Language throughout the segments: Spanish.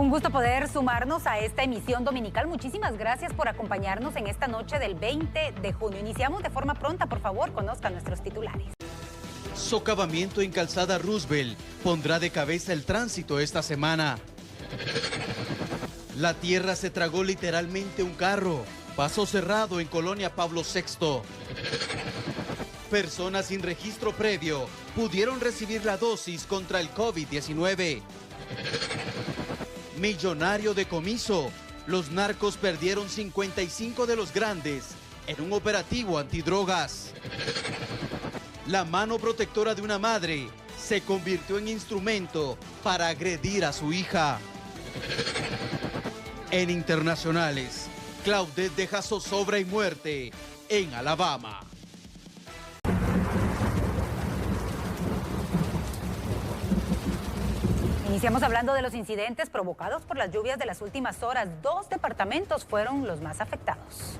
Un gusto poder sumarnos a esta emisión dominical. Muchísimas gracias por acompañarnos en esta noche del 20 de junio. Iniciamos de forma pronta, por favor, conozcan nuestros titulares. Socavamiento en Calzada Roosevelt pondrá de cabeza el tránsito esta semana. La tierra se tragó literalmente un carro. Paso cerrado en Colonia Pablo VI. Personas sin registro previo pudieron recibir la dosis contra el COVID-19. Millonario decomiso. Los narcos perdieron 55 de los grandes en un operativo antidrogas. La mano protectora de una madre se convirtió en instrumento para agredir a su hija. En internacionales, Claudette deja zozobra y muerte en Alabama. Iniciamos hablando de los incidentes provocados por las lluvias de las últimas horas. 2 departamentos fueron los más afectados.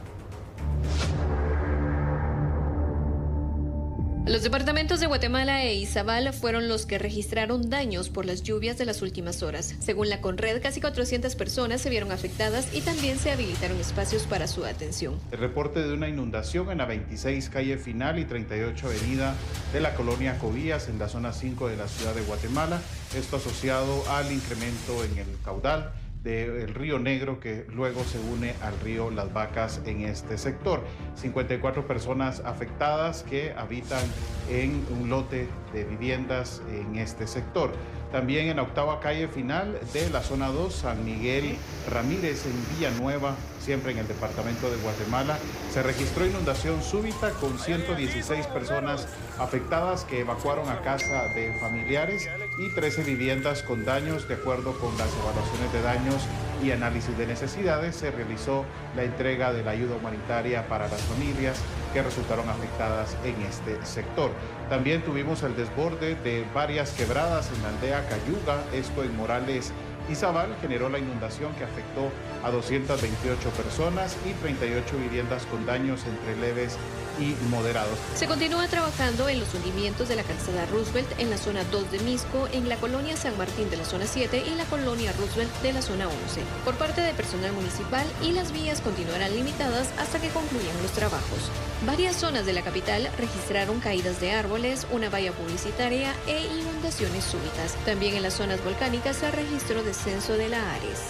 Los departamentos de Guatemala e Izabal fueron los que registraron daños por las lluvias de las últimas horas. Según la Conred, casi 400 personas se vieron afectadas y también se habilitaron espacios para su atención. El reporte de una inundación en la 26 calle Final y 38 avenida de la colonia Cobías en la zona 5 de la ciudad de Guatemala. Esto asociado al incremento en el caudal del río Negro, que luego se une al río Las Vacas en este sector. 54 personas afectadas que habitan en un lote de viviendas en este sector. También en la octava calle Final de la zona 2, San Miguel Ramírez en Villanueva, siempre en el departamento de Guatemala, se registró inundación súbita con 116 personas afectadas que evacuaron a casa de familiares y 13 viviendas con daños. De acuerdo con las evaluaciones de daños y análisis de necesidades, se realizó la entrega de la ayuda humanitaria para las familias que resultaron afectadas en este sector. También tuvimos el desborde de varias quebradas en la aldea Cayuga, esto en Morales Izabal, generó la inundación que afectó a 228 personas y 38 viviendas con daños entre leves y moderados. Se continúa trabajando en los hundimientos de la calzada Roosevelt en la zona 2 de Misco, en la colonia San Martín de la zona 7 y la colonia Roosevelt de la zona 11, por parte de personal municipal, y las vías continuarán limitadas hasta que concluyan los trabajos. Varias zonas de la capital registraron caídas de árboles, una valla publicitaria e inundaciones súbitas. También en las zonas volcánicas se registró descenso de la Ares.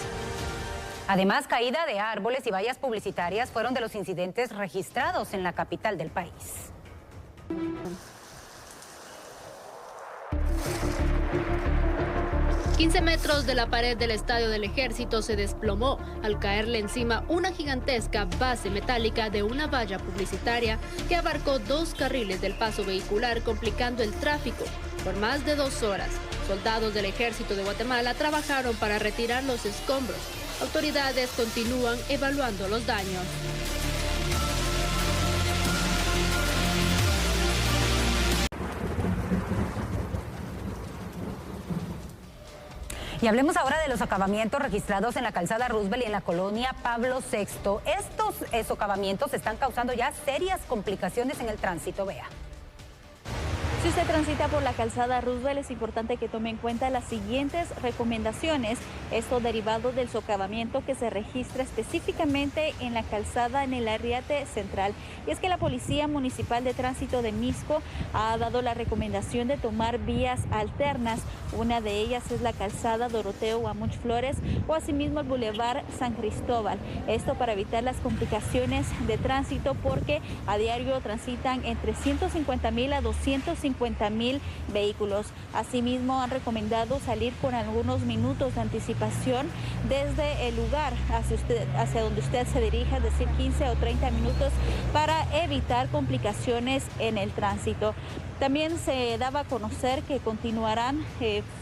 Además, caída de árboles y vallas publicitarias fueron de los incidentes registrados en la capital del país. ...15 metros de la pared del Estadio del Ejército se desplomó al caerle encima una gigantesca base metálica de una valla publicitaria que abarcó 2 carriles del paso vehicular, complicando el tráfico por más de 2 horas. Soldados del Ejército de Guatemala trabajaron para retirar los escombros. Autoridades continúan evaluando los daños. Y hablemos ahora de los socavamientos registrados en la calzada Roosevelt y en la colonia Pablo VI. Estos socavamientos están causando ya serias complicaciones en el tránsito. Vea. Si usted transita por la calzada Roosevelt, es importante que tome en cuenta las siguientes recomendaciones. Esto derivado del socavamiento que se registra específicamente en la calzada en el Arriate Central. Y es que la Policía Municipal de Tránsito de Misco ha dado la recomendación de tomar vías alternas. Una de ellas es la calzada Doroteo Guamuch Flores o asimismo el Boulevard San Cristóbal. Esto para evitar las complicaciones de tránsito, porque a diario transitan entre 150,000 a 250,000 vehículos. Asimismo, han recomendado salir con algunos minutos de anticipación desde el lugar hacia donde usted se dirija, es decir, 15 o 30 minutos, para evitar complicaciones en el tránsito. También se daba a conocer que continuarán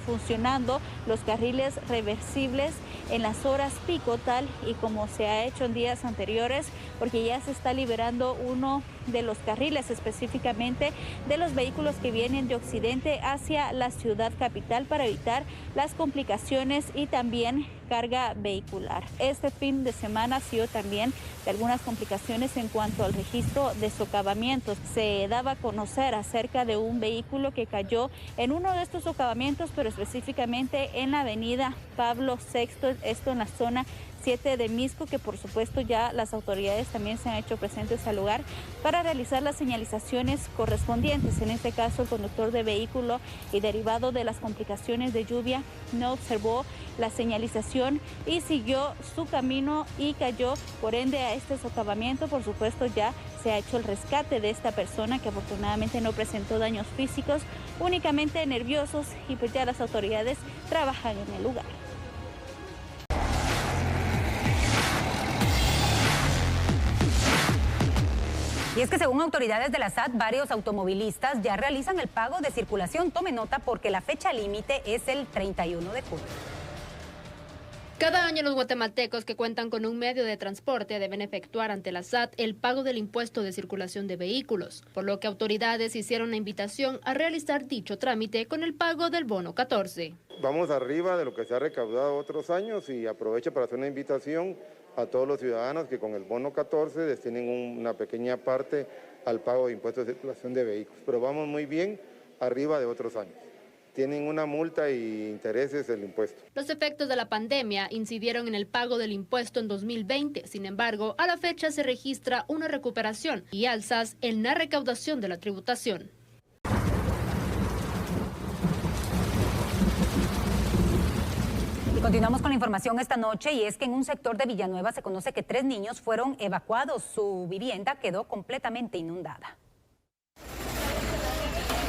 funcionando los carriles reversibles en las horas pico, tal y como se ha hecho en días anteriores, porque ya se está liberando uno de los carriles, específicamente de los vehículos que vienen de occidente hacia la ciudad capital para evitar las complicaciones y también carga vehicular. Este fin de semana ha sido también de algunas complicaciones en cuanto al registro de socavamientos. Se daba a conocer acerca de un vehículo que cayó en uno de estos socavamientos, pero específicamente en la avenida Pablo VI, esto en la zona 7 de Misco, que por supuesto ya las autoridades también se han hecho presentes al lugar para realizar las señalizaciones correspondientes. En este caso, el conductor de vehículo y derivado de las complicaciones de lluvia no observó la señalización y siguió su camino y cayó por ende a este socavamiento. Por supuesto ya se ha hecho el rescate de esta persona que afortunadamente no presentó daños físicos, únicamente nerviosos, y pues ya las autoridades trabajan en el lugar. Y es que según autoridades de la SAT, varios automovilistas ya realizan el pago de circulación. Tome nota porque la fecha límite es el 31 de junio. Cada año los guatemaltecos que cuentan con un medio de transporte deben efectuar ante la SAT el pago del impuesto de circulación de vehículos, por lo que autoridades hicieron una invitación a realizar dicho trámite con el pago del bono 14. Vamos arriba de lo que se ha recaudado otros años y aprovecho para hacer una invitación a todos los ciudadanos que con el bono 14 destinen una pequeña parte al pago de impuestos de circulación de vehículos. Pero vamos muy bien arriba de otros años. Tienen una multa y intereses el impuesto. Los efectos de la pandemia incidieron en el pago del impuesto en 2020. Sin embargo, a la fecha se registra una recuperación y alzas en la recaudación de la tributación. Continuamos con la información esta noche y es que en un sector de Villanueva se conoce que 3 niños fueron evacuados. Su vivienda quedó completamente inundada.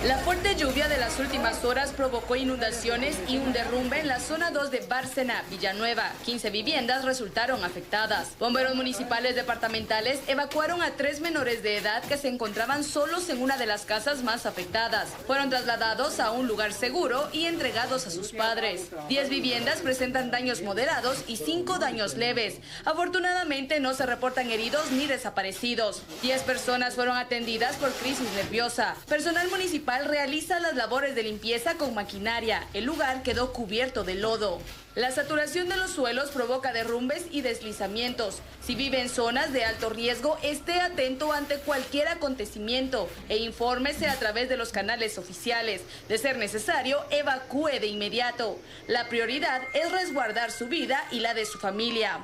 La fuerte lluvia de las últimas horas provocó inundaciones y un derrumbe en la zona 2 de Bárcena, Villanueva. 15 viviendas resultaron afectadas. Bomberos municipales departamentales evacuaron a 3 menores de edad que se encontraban solos en una de las casas más afectadas. Fueron trasladados a un lugar seguro y entregados a sus padres. 10 viviendas presentan daños moderados y 5 daños leves. Afortunadamente no se reportan heridos ni desaparecidos. 10 personas fueron atendidas por crisis nerviosa. Personal municipal realiza las labores de limpieza con maquinaria. El lugar quedó cubierto de lodo. La saturación de los suelos provoca derrumbes y deslizamientos. Si vive en zonas de alto riesgo, esté atento ante cualquier acontecimiento e infórmese a través de los canales oficiales. De ser necesario, evacúe de inmediato. La prioridad es resguardar su vida y la de su familia.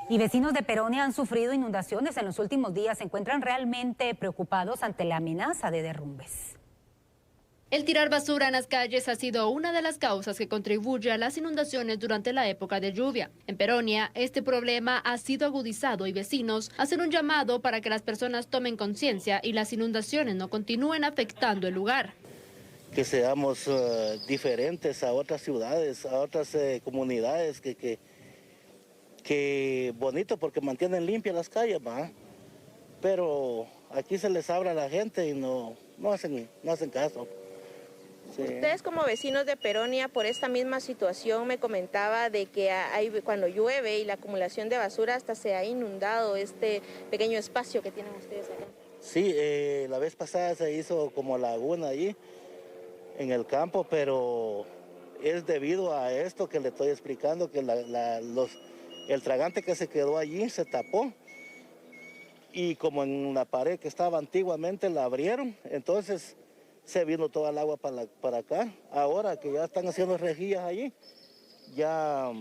Y vecinos de Peronia han sufrido inundaciones en los últimos días. Se encuentran realmente preocupados ante la amenaza de derrumbes. El tirar basura en las calles ha sido una de las causas que contribuye a las inundaciones durante la época de lluvia. En Peronia, este problema ha sido agudizado y vecinos hacen un llamado para que las personas tomen conciencia y las inundaciones no continúen afectando el lugar. Que seamos diferentes a otras ciudades, a otras comunidades, que bonito porque mantienen limpias las calles, ¿va? Pero aquí se les habla a la gente y no hacen caso. Sí. Ustedes como vecinos de Peronia, por esta misma situación, me comentaba de que cuando llueve y la acumulación de basura hasta se ha inundado este pequeño espacio que tienen ustedes acá. Sí, la vez pasada se hizo como laguna allí en el campo, pero es debido a esto que le estoy explicando, que el tragante que se quedó allí se tapó y como en la pared que estaba antiguamente la abrieron, entonces se vino toda el agua para acá. Ahora que ya están haciendo rejillas allí, ya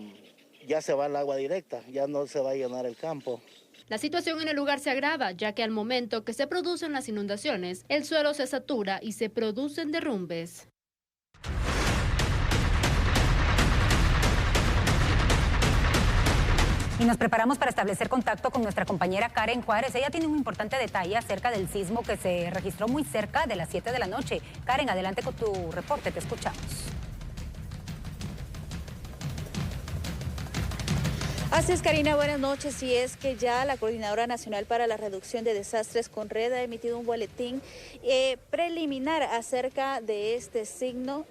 se va el agua directa, ya no se va a llenar el campo. La situación en el lugar se agrava, ya que al momento que se producen las inundaciones, el suelo se satura y se producen derrumbes. Y nos preparamos para establecer contacto con nuestra compañera Karen Juárez. Ella tiene un importante detalle acerca del sismo que se registró muy cerca de las 7 de la noche. Karen, adelante con tu reporte, te escuchamos. Así es, Karina, buenas noches. Y es que ya la Coordinadora Nacional para la Reducción de Desastres, CONRED, ha emitido un boletín preliminar acerca de este sismo,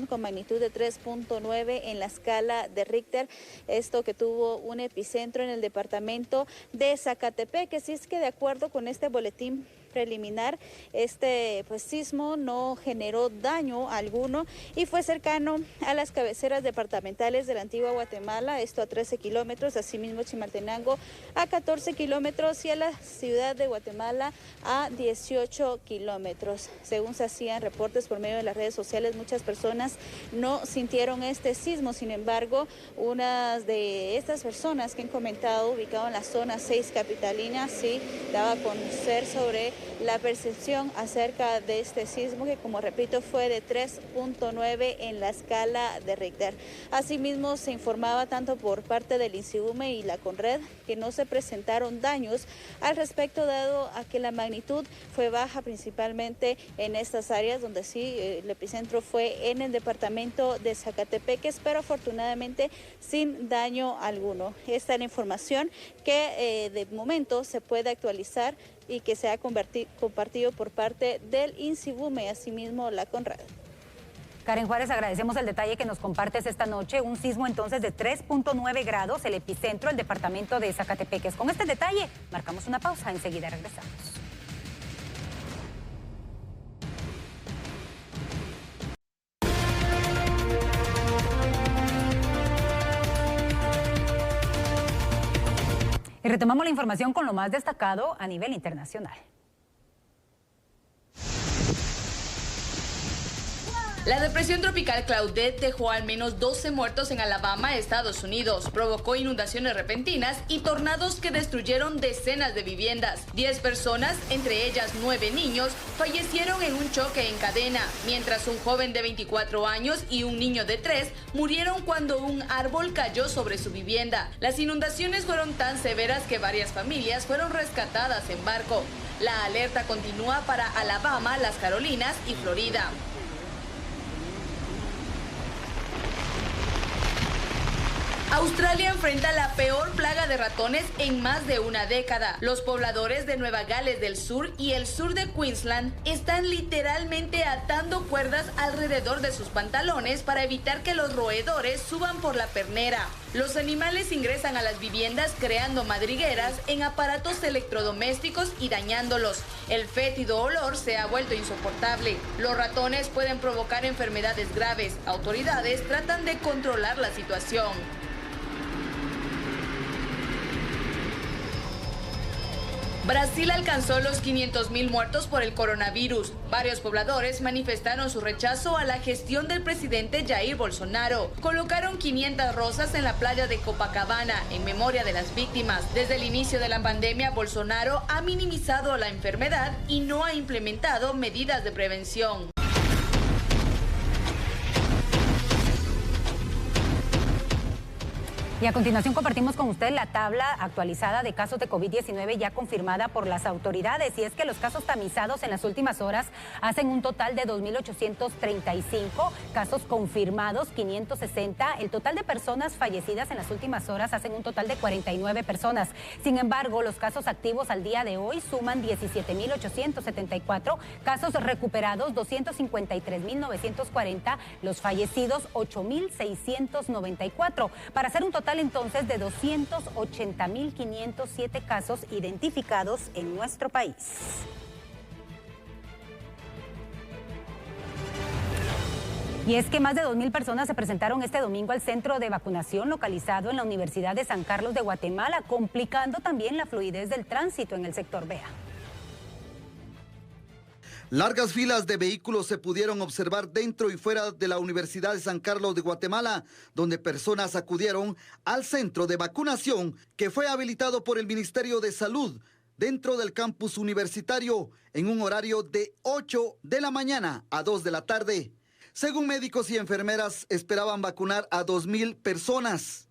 con magnitud de 3.9 en la escala de Richter. Esto que tuvo un epicentro en el departamento de Zacatepec, que sí es que de acuerdo con este boletín preliminar, este sismo no generó daño alguno y fue cercano a las cabeceras departamentales de la antigua Guatemala, esto a 13 kilómetros, asimismo Chimaltenango a 14 kilómetros y a la ciudad de Guatemala a 18 kilómetros. Según se hacían reportes por medio de las redes sociales, muchas personas no sintieron este sismo. Sin embargo, una de estas personas que han comentado, ubicado en la zona 6 capitalina, sí daba a conocer sobre la percepción acerca de este sismo, que como repito fue de 3.9 en la escala de Richter. Asimismo se informaba tanto por parte del INSIUME y la CONRED que no se presentaron daños al respecto, dado a que la magnitud fue baja principalmente en estas áreas donde sí el epicentro fue en el departamento de Zacatepec, pero afortunadamente sin daño alguno. Esta es la información que de momento se puede actualizar y que se ha compartido por parte del INSIBUME y asimismo la CONRED. Karen Juárez, agradecemos el detalle que nos compartes esta noche. Un sismo entonces de 3.9 grados, el epicentro, el departamento de Zacatepec. Con este detalle marcamos una pausa, enseguida regresamos. Y retomamos la información con lo más destacado a nivel internacional. La depresión tropical Claudette dejó al menos 12 muertos en Alabama, Estados Unidos. Provocó inundaciones repentinas y tornados que destruyeron decenas de viviendas. 10 personas, entre ellas 9 niños, fallecieron en un choque en cadena, mientras un joven de 24 años y un niño de 3 murieron cuando un árbol cayó sobre su vivienda. Las inundaciones fueron tan severas que varias familias fueron rescatadas en barco. La alerta continúa para Alabama, las Carolinas y Florida. Australia enfrenta la peor plaga de ratones en más de una década. Los pobladores de Nueva Gales del Sur y el sur de Queensland están literalmente atando cuerdas alrededor de sus pantalones para evitar que los roedores suban por la pernera. Los animales ingresan a las viviendas creando madrigueras en aparatos electrodomésticos y dañándolos. El fétido olor se ha vuelto insoportable. Los ratones pueden provocar enfermedades graves. Autoridades tratan de controlar la situación. Brasil alcanzó los 500,000 muertos por el coronavirus. Varios pobladores manifestaron su rechazo a la gestión del presidente Jair Bolsonaro. Colocaron 500 rosas en la playa de Copacabana en memoria de las víctimas. Desde el inicio de la pandemia, Bolsonaro ha minimizado la enfermedad y no ha implementado medidas de prevención. Y a continuación compartimos con usted la tabla actualizada de casos de COVID-19 ya confirmada por las autoridades. Y es que los casos tamizados en las últimas horas hacen un total de 2.835, casos confirmados 560. El total de personas fallecidas en las últimas horas hacen un total de 49 personas. Sin embargo, los casos activos al día de hoy suman 17.874, casos recuperados 253.940, los fallecidos 8.694, para hacer un total entonces de 280.507 casos identificados en nuestro país. Y es que más de 2.000 personas se presentaron este domingo al centro de vacunación localizado en la Universidad de San Carlos de Guatemala, complicando también la fluidez del tránsito en el sector Vea. Largas filas de vehículos se pudieron observar dentro y fuera de la Universidad de San Carlos de Guatemala, donde personas acudieron al centro de vacunación que fue habilitado por el Ministerio de Salud dentro del campus universitario en un horario de 8 de la mañana a 2 de la tarde. Según médicos y enfermeras, esperaban vacunar a 2.000 personas,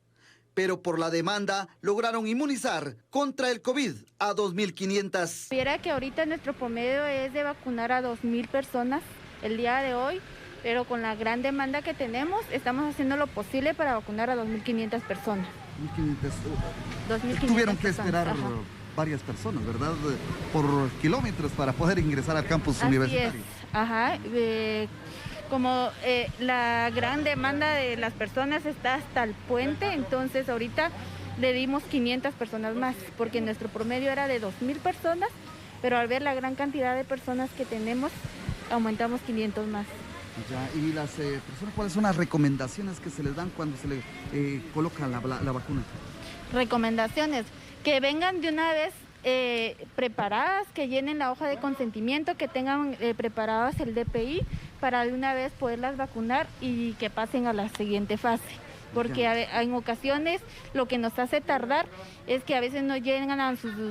pero por la demanda lograron inmunizar contra el COVID a 2.500. Viera que ahorita nuestro promedio es de vacunar a 2.000 personas el día de hoy pero con la gran demanda que tenemos, estamos haciendo lo posible para vacunar a 2.500 personas. 2.500. Tuvieron que esperar varias personas, ¿verdad? Por kilómetros para poder ingresar al campus universitario. Como la gran demanda de las personas está hasta el puente, entonces ahorita le dimos 500 personas más, porque nuestro promedio era de 2.000 personas, pero al ver la gran cantidad de personas que tenemos, aumentamos 500 más. Ya, y las personas, ¿cuáles son las recomendaciones que se les dan cuando se le coloca la vacuna? Recomendaciones, que vengan de una vez preparadas, que llenen la hoja de consentimiento, que tengan preparadas el DPI para de una vez poderlas vacunar y que pasen a la siguiente fase. Porque en ocasiones lo que nos hace tardar es que a veces no llegan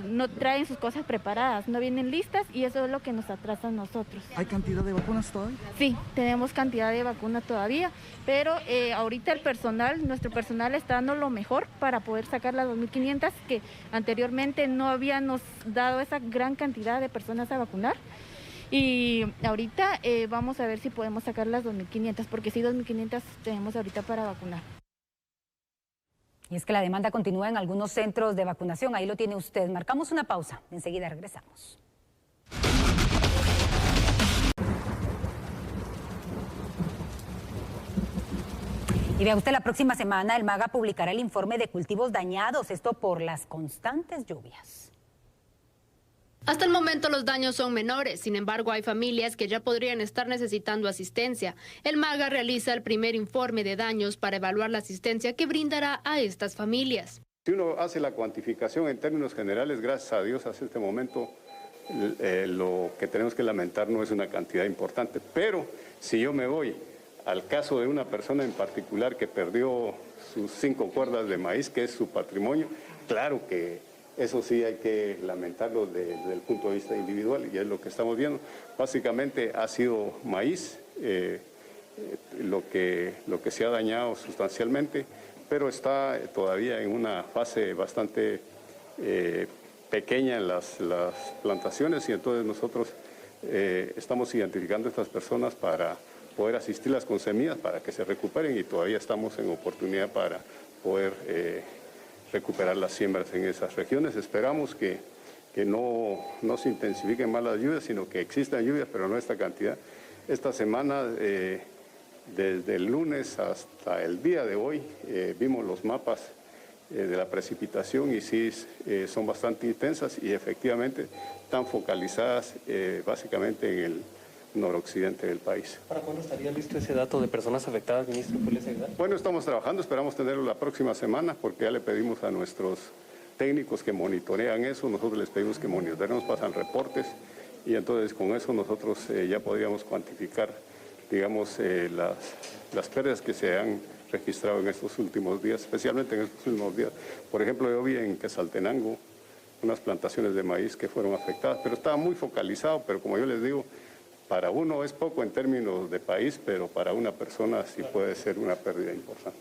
no traen sus cosas preparadas, no vienen listas y eso es lo que nos atrasa a nosotros. ¿Hay cantidad de vacunas todavía? Sí, tenemos cantidad de vacunas todavía, pero ahorita nuestro personal está dando lo mejor para poder sacar las 2.500 que anteriormente no habíamos dado esa gran cantidad de personas a vacunar. Y ahorita vamos a ver si podemos sacar las 2.500, porque sí, 2.500 tenemos ahorita para vacunar. Y es que la demanda continúa en algunos centros de vacunación, ahí lo tiene usted. Marcamos una pausa, enseguida regresamos. Y vea usted, la próxima semana el MAGA publicará el informe de cultivos dañados, esto por las constantes lluvias. Hasta el momento los daños son menores, sin embargo hay familias que ya podrían estar necesitando asistencia. El MAGA realiza el primer informe de daños para evaluar la asistencia que brindará a estas familias. Si uno hace la cuantificación en términos generales, gracias a Dios hasta este momento lo que tenemos que lamentar no es una cantidad importante, pero si yo me voy al caso de una persona en particular que perdió sus 5 cuerdas de maíz, que es su patrimonio, claro que eso sí hay que lamentarlo desde el punto de vista individual y es lo que estamos viendo. Básicamente ha sido maíz lo que se ha dañado sustancialmente, pero está todavía en una fase bastante pequeña en las plantaciones y entonces nosotros estamos identificando a estas personas para poder asistirlas con semillas para que se recuperen y todavía estamos en oportunidad para poder recuperar las siembras en esas regiones. Esperamos que no se intensifiquen más las lluvias, sino que existan lluvias, pero no esta cantidad. Esta semana, desde el lunes hasta el día de hoy, vimos los mapas de la precipitación y sí son bastante intensas y efectivamente están focalizadas básicamente en el noroccidente del país. ¿Para cuándo estaría listo ese dato de personas afectadas, ministro? ¿Puede ayudar? Bueno, estamos trabajando, esperamos tenerlo la próxima semana porque ya le pedimos a nuestros técnicos que monitorean eso, nosotros les pedimos que monitoreen, nos pasan reportes y entonces con eso nosotros ya podríamos cuantificar, digamos, las pérdidas que se han registrado en estos últimos días, especialmente en estos últimos días. Por ejemplo, yo vi en Quetzaltenango unas plantaciones de maíz que fueron afectadas, pero estaba muy focalizado, pero como yo les digo, para uno es poco en términos de país, pero para una persona sí puede ser una pérdida importante.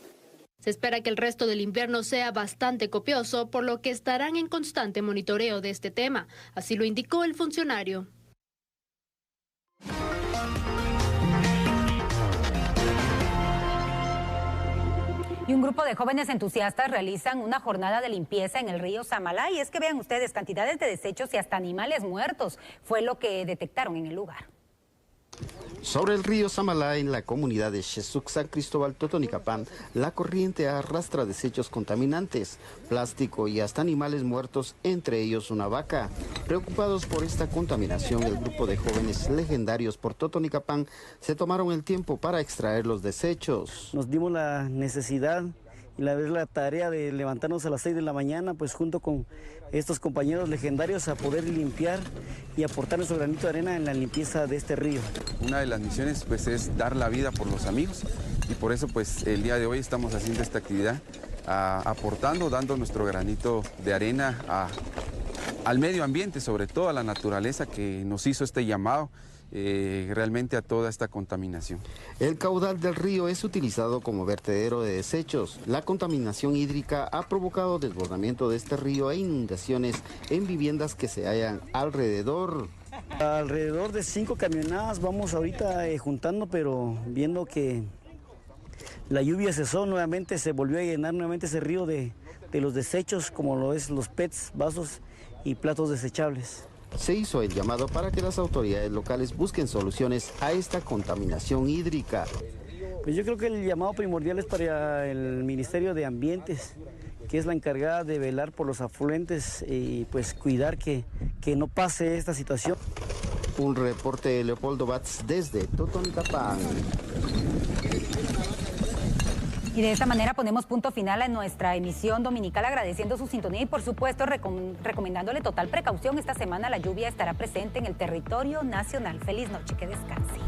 Se espera que el resto del invierno sea bastante copioso, por lo que estarán en constante monitoreo de este tema. Así lo indicó el funcionario. Y un grupo de jóvenes entusiastas realizan una jornada de limpieza en el río Samalá. Y es que vean ustedes, cantidades de desechos y hasta animales muertos fue lo que detectaron en el lugar. Sobre el río Samalá, en la comunidad de Xesuc, San Cristóbal, Totonicapán, la corriente arrastra desechos contaminantes, plástico y hasta animales muertos, entre ellos una vaca. Preocupados por esta contaminación, el grupo de jóvenes legendarios por Totonicapán se tomaron el tiempo para extraer los desechos. Nos dimos la necesidad y la tarea de levantarnos a las 6 de la mañana, pues junto con estos compañeros legendarios a poder limpiar y aportar nuestro granito de arena en la limpieza de este río. Una de las misiones pues es dar la vida por los amigos y por eso pues el día de hoy estamos haciendo esta actividad, aportando, dando nuestro granito de arena al medio ambiente, sobre todo a la naturaleza que nos hizo este llamado. Realmente a toda esta contaminación. El caudal del río es utilizado como vertedero de desechos. La contaminación hídrica ha provocado desbordamiento de este río e inundaciones en viviendas que se hallan alrededor. Alrededor de 5 camionadas vamos ahorita juntando, pero viendo que la lluvia cesó nuevamente, se volvió a llenar nuevamente ese río de los desechos, como lo es los PETs, vasos y platos desechables. Se hizo el llamado para que las autoridades locales busquen soluciones a esta contaminación hídrica. Pues yo creo que el llamado primordial es para el Ministerio de Ambientes, que es la encargada de velar por los afluentes y pues cuidar que no pase esta situación. Un reporte de Leopoldo Batz desde Totonicapán. Y de esta manera ponemos punto final a nuestra emisión dominical, agradeciendo su sintonía y por supuesto recomendándole total precaución. Esta semana la lluvia estará presente en el territorio nacional. Feliz noche, que descanse.